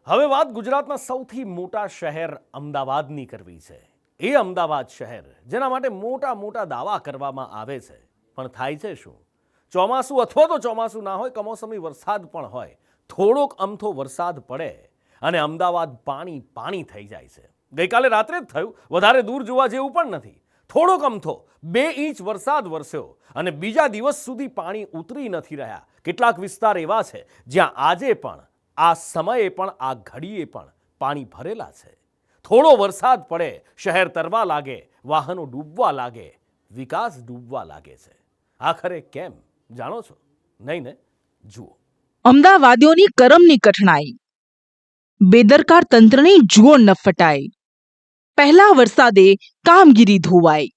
હવે વાત ગુજરાતના સૌથી મોટા શહેર અમદાવાદની કરવી છે। એ અમદાવાદ શહેર જેના માટે મોટા મોટા દાવા કરવામાં આવે છે, પણ થાય છે શું? ચોમાસું અથવા તો ચોમાસું ના હોય, કમોસમી વરસાદ પણ હોય, થોડોક અમથો વરસાદ પડે અને અમદાવાદ પાણી પાણી થઈ જાય છે। ગઈકાલે રાત્રે જ થયું, વધારે દૂર જોવા જેવું પણ નથી। થોડોક અમથો 2 ઇંચ વરસાદ વરસ્યો અને બીજા દિવસ સુધી પાણી ઉતરી નથી રહ્યા। કેટલાક વિસ્તાર એવા છે જ્યાં આજે પણ આ સમયે પણ આ ઘડીએ પણ પાણી ભરેલા છે। થોડો વરસાદ પડે, શહેર તરવા લાગે, વાહનો ડૂબવા લાગે, વિકાસ ડૂબવા લાગે છે। આખરે કેમ જાણો છો? નહીં ને? જુઓ। અમદાવાદીઓની કરમની કઠણાઈ, બેદરકાર તંત્રની જુઓ નફટાઈ, પહેલા વરસાદે કામગીરી ધોવાઈ।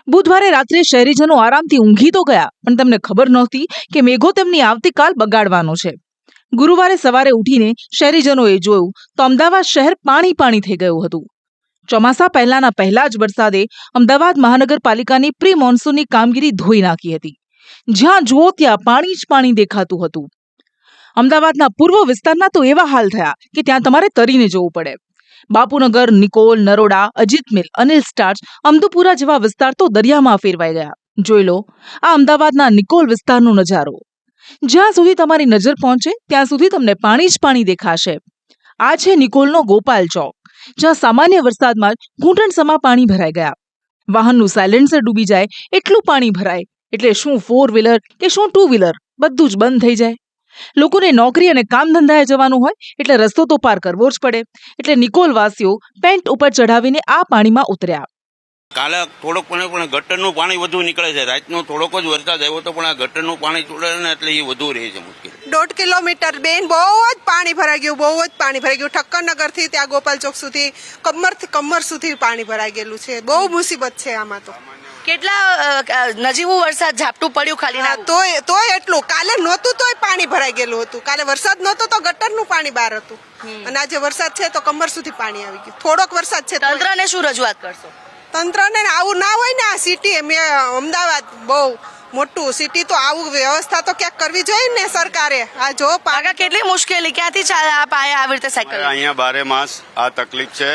બુધવારે રાત્રે શહેરીજનો આરામથી ઊંઘી તો ગયા, પણ તેમને ખબર નહોતી કે મેઘો તેમની આવતીકાલ બગાડવાનો છે। ગુરુવારે સવારે ઉઠીને શહેરીજનોએ જોયું તો અમદાવાદ શહેર પાણી પાણી થઈ ગયું હતું। ચોમાસા પહેલા જ વરસાદે અમદાવાદ મહાનગરપાલિકાની પ્રી મોન્સૂનની કામગીરી ધોઈ નાખી હતી। જ્યાં જુઓ ત્યાં પાણી જ પાણી દેખાતું હતું। અમદાવાદના પૂર્વ વિસ્તારના તો એવા હાલ થયા કે ત્યાં તમારે તરીને જવું પડે। બાપુનગર, નિકોલ, નરોડા, અજીત મિલ, અનિલ સ્ટાર્ચ, અમદુપુરા જેવા વિસ્તાર તો દરિયામાં ફેરવાઈ ગયા। જોઈ લો આ અમદાવાદના નિકોલ વિસ્તારનો નજારો। જ્યાં સુધી તમારી નજર પહોંચે ત્યાં સુધી તમને પાણી જ પાણી દેખાશે। આ છે નિકોલનો ગોપાલ ચોક, જ્યાં સામાન્ય વરસાદમાં જ ઘૂંટણસમા પાણી ભરાઈ ગયા। વાહનનું સાયલેન્સર ડૂબી જાય એટલું પાણી ભરાય એટલે શું 4 વ્હીલર કે શું 2 વ્હીલર બધું જ બંધ થઈ જાય। લોકોને નોકરી અને કામ ધંધાએ જવાનું હોય એટલે રસ્તો તો પાર કરવો જ પડે, એટલે નિકોલ વાસીઓ પેન્ટ ઉપર ચઢાવીને આ પાણીમાં ઉતર્યા। કાલે થોડોક પણ ગટરનું પાણી વધુ નીકળે છે। રાતનો થોડોક જ વરસાદ આવ્યો તો પણ આ ગટરનું પાણી છોડે ને એટલે એ વધુ રહે છે મુશ્કેલ। 1.5 કિલોમીટર બેન બહુ જ પાણી ભરાઈ ગયું, બહુ જ પાણી ભરાઈ ગયું। ઠક્કરનગર થી ત્યાં ગોપાલ ચોક સુધી કમર સુધી પાણી ભરાઈ ગયેલું છે। બહુ મુસીબત છે આમાં તો। કેટલા નજીવું વરસાદ ઝાપટું પડ્યું ખાલી ના તોય એટલું કાલે નહોતું તોય પાણી ભરાઈ ગયેલું હતું। કાલે વરસાદ નહોતો તો ગટરનું પાણી બહાર હતું, અને આજે વરસાદ છે તો કમર સુધી પાણી આવી ગયું। થોડોક વરસાદ છે। તંત્રને શું રજૂઆત કરશો? તંત્રને આવું ના હોય ને, આ સિટી અમદાવાદ બહુ મોટું સિટી તો આવું વ્યવસ્થા તો ક્યાંક કરવી જોઈએ ને સરકારે। આ જો આગળ કેટલી મુશ્કેલી ક્યાંથી ચાલે આપ આવી રીતે સાયકલ? અહીંયા 12 માસ આ તકલીફ છે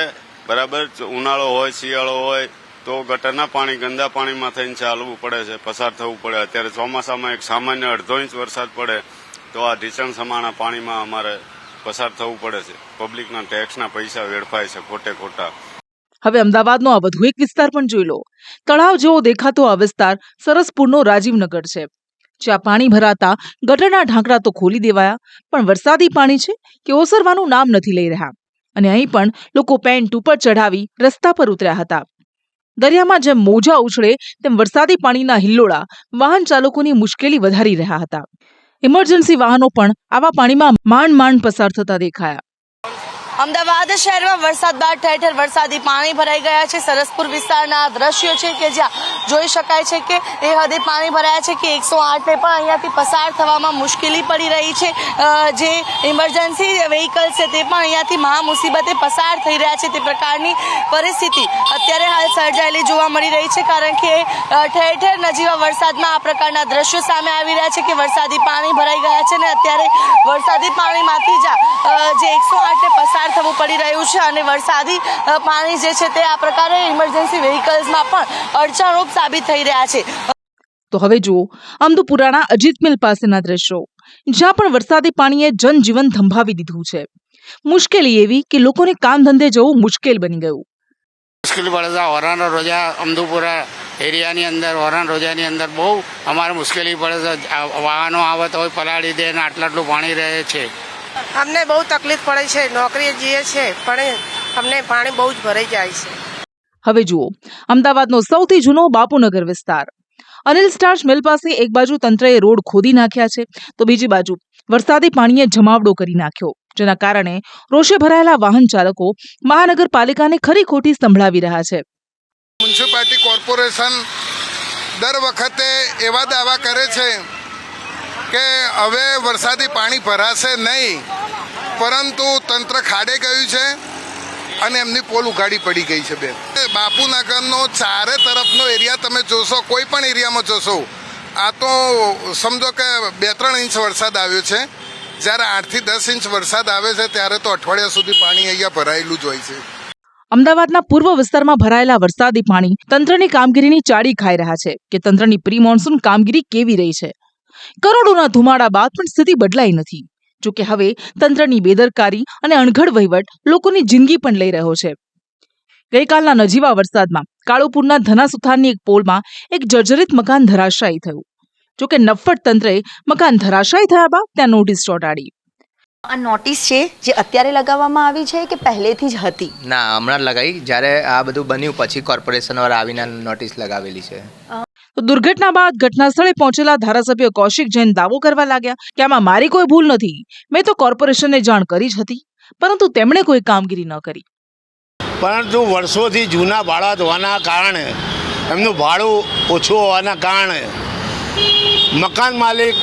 બરાબર। ઉનાળો હોય, શિયાળો હોય તો ગટરના પાણી ગંદા પાણીમાં થઈને ચાલવું પડે છે, પસાર થવું પડે। અત્યારે ચોમાસામાં એક સામાન્ય 1.5 ઇંચ વરસાદ પડે તો આ ઢીચણ સમાણા પાણીમાં અમારે પસાર થવું પડે છે। પબ્લિકના ટેક્સના પૈસા વેડફાય છે ખોટે ખોટા। હવે અમદાવાદનો આ વધુ એક વિસ્તાર પણ જોઈ લો। તળાવ જેવો દેખાતો આ વિસ્તાર સરસપુરનો રાજીવનગર છે, જ્યાં પાણી ભરાતા ગટરના ઢાંકણા તો ખોલી દેવાયા, પણ વરસાદી પાણી છે કે ઓસરવાનું નામ નથી લઈ રહ્યા, અને અહીં પણ લોકો પેન્ટ ઉપર ચઢાવી રસ્તા પર ઉતર્યા હતા। દરિયામાં જેમ મોજા ઉછળે તેમ વરસાદી પાણીના હિલ્લોળા વાહન ચાલકોની મુશ્કેલી વધારી રહ્યા હતા। ઇમરજન્સી વાહનો પણ આવા પાણીમાં માંડ પસાર થતા દેખાયા। અમદાવાદ શહેરમાં વરસાદ બાદ ઠેર ઠેર વરસાદી પાણી ભરાઈ ગયા છે। સરસપુર વિસ્તારના દ્રશ્યો છે કે જ્યાં જોઈ શકાય છે કે એ હદે પાણી ભરાયા છે કે 108 ને પણ અહીંયાથી પસાર થવામાં મુશ્કેલી પડી રહી છે। જે ઇમરજન્સી વ્હીકલ્સ છે તે પણ અહીંયાથી મહા મુસીબતે પસાર થઈ રહ્યા છે। તે પ્રકારની પરિસ્થિતિ અત્યારે હાલ સર્જાયેલી જોવા મળી રહી છે, કારણ કે ઠેર ઠેર નજીવા વરસાદમાં આ પ્રકારના દ્રશ્યો સામે આવી રહ્યા છે કે વરસાદી પાણી ભરાઈ ગયા છે, ને અત્યારે વરસાદી પાણીમાંથી જ જે 108 ને પસાર થવું પડી રહ્યું છે, અને વરસાદી પાણી જે છે તે આ પ્રકારે ઇમરજન્સી વ્હીકલ્સમાં પણ અડચણરૂપ સાબિત થઈ રહ્યા છે। તો હવે જુઓ અમદુપુરાના અજીત મિલ પાસેના દ્રશ્યો, જ્યાં પણ વરસાદી પાણીએ જનજીવન થંભાવી દીધું છે। મુશ્કેલી એવી કે લોકોને કામ ધંધે જવું મુશ્કેલ બની ગયું। મુશ્કેલી પડે છે। ઓરાન રોજા અમદુપુરા એરિયાની અંદર, ઓરાન રોજાની અંદર બહુ અમારે મુશ્કેલી પડે છે। વાહનો આવે તો પલાળી દે ને આટલું પાણી રહે છે। અમને બહુ તકલીફ પડે છે, નોકરીએ જઈએ છે પણ અમને પાણી બહુ જ ભરાઈ જાય છે। હવે જુઓ અમદાવાદનો સૌથી જૂનો બાપુનગર વિસ્તાર। અનિલ સ્ટાર્ચ મિલ પાસે એક બાજુ તંત્રએ રોડ ખોદી નાખ્યા છે તો બીજી બાજુ વરસાદી પાણીએ જમાવડો કરી નાખ્યો, જેના કારણે રોષે ભરાયેલા વાહન ચાલકો મહાનગરપાલિકાને ખરી ખોટી સંભળાવી રહ્યા છે। મ્યુનિસિપાલિટી કોર્પોરેશન દર વખતે એવા દાવા કરે છે કે હવે વરસાદી પાણી ભરાશે નહીં, પરંતુ તંત્ર ખાડે ગયું છે અને એમની પોલ ઉઘાડી પડી ગઈ છે। બેન, બાપુનગરનો ચારે તરફનો એરિયા તમે જોશો, કોઈ પણ એરિયામાં જોશો, આ તો સમજો કે 2-3 ઇંચ વરસાદ આવ્યો છે જ્યારે 8 થી 10 ઇંચ વરસાદ આવે છે ત્યારે તો અઠવાડિયા સુધી પાણી અહીંયા ભરાયેલું જ હોય છે. અમદાવાદના પૂર્વ વિસ્તારમાં ભરાયેલા વરસાદી પાણી તંત્રની કામગીરીની ચાડી ખાઈ રહ્યા છે કે તંત્રની પ્રી મોન્સૂન કામગીરી કેવી રહી છે. કરોડોના ધુમાડા બાદ પણ સ્થિતિ બદલાઈ નથી. જોકે હવે તંત્રની બેદરકારી અને અણઘડ વહીવટ લોકોની જિંદગી પણ લઈ રહ્યો છે. ગઈકાલના નજીવા વરસાદમાં કાળુપુરના ધનાસુથારની એક પોલમાં એક જર્જરિત મકાન ધરાશાયી થયું. જોકે નફ્ફટ તંત્રે મકાન ધરાશાયી થયા બાદ ત્યાં નોટિસ ચોંટાડી. આ નોટિસ છે જે અત્યારે લગાવવામાં આવી છે કે પહેલેથી જ હતી? ના, હમણાં લગાવી. જ્યારે આ બધું બન્યું પછી કોર્પોરેશન વાળા આવીને નોટિસ લગાવેલી છે. તો દુર્ઘટના બાદ ઘટના સ્થળે પહોંચેલા ધારાસભ્ય કૌશિક જૈન દાવો કરવા લાગ્યા કે આમાં મારી કોઈ ભૂલ નથી, મેં તો કોર્પોરેશનને જાણ કરી જ હતી, પરંતુ તેમણે કોઈ કામગીરી ન કરી. પરંતુ વર્ષોથી જૂના ભાડા હોવાના કારણે, એમનું ભાડું ઓછું હોવાના કારણે મકાન માલિક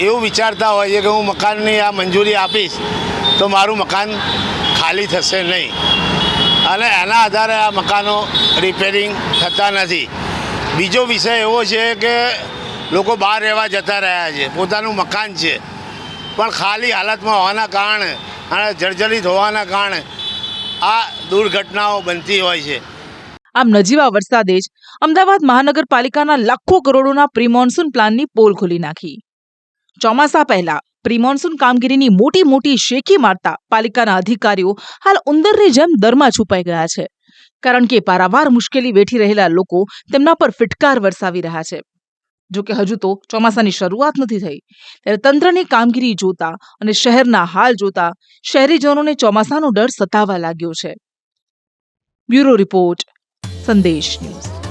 એવું વિચારતા હોય છે કે હું મકાનની આ મંજૂરી આપીશ તો મારું મકાન ખાલી થશે નહીં, અને એના આધારે આ મકાનો રિપેરિંગ થતા નથી. બીજો વિષય એવો છે કે લોકો બહાર રહેવા જતા રહ્યા છે, પોતાનું મકાન છે પણ ખાલી હાલતમાં હોવાના કારણે અને જર્જરિત હોવાના કારણે આ દુર્ઘટનાઓ બનતી હોય છે. આમ નજીવા વરસાદે જ અમદાવાદ મહાનગરપાલિકાના લાખો કરોડોના પ્રી મોન્સૂન પ્લાનની પોલ ખોલી નાખી. ચોમાસા પહેલા પ્રી મોન્સૂન કામગીરીની મોટી મોટી શેકી મારતા પાલિકાના અધિકારીઓ હાલ ઉંદરની જેમ દરમાં છુપાઈ ગયા છે, કારણ કે પારાવાર મુશ્કેલી વેઠી રહેલા લોકો તેમના પર ફિટકાર વરસાવી રહ્યા છે. જોકે હજુ તો ચોમાસાની શરૂઆત નથી થઈ, ત્યારે તંત્રની કામગીરી જોતા અને શહેરના હાલ જોતા શહેરીજનોને ચોમાસાનો ડર સતાવવા લાગ્યો છે. બ્યુરો રિપોર્ટ, સંદેશ ન્યૂઝ.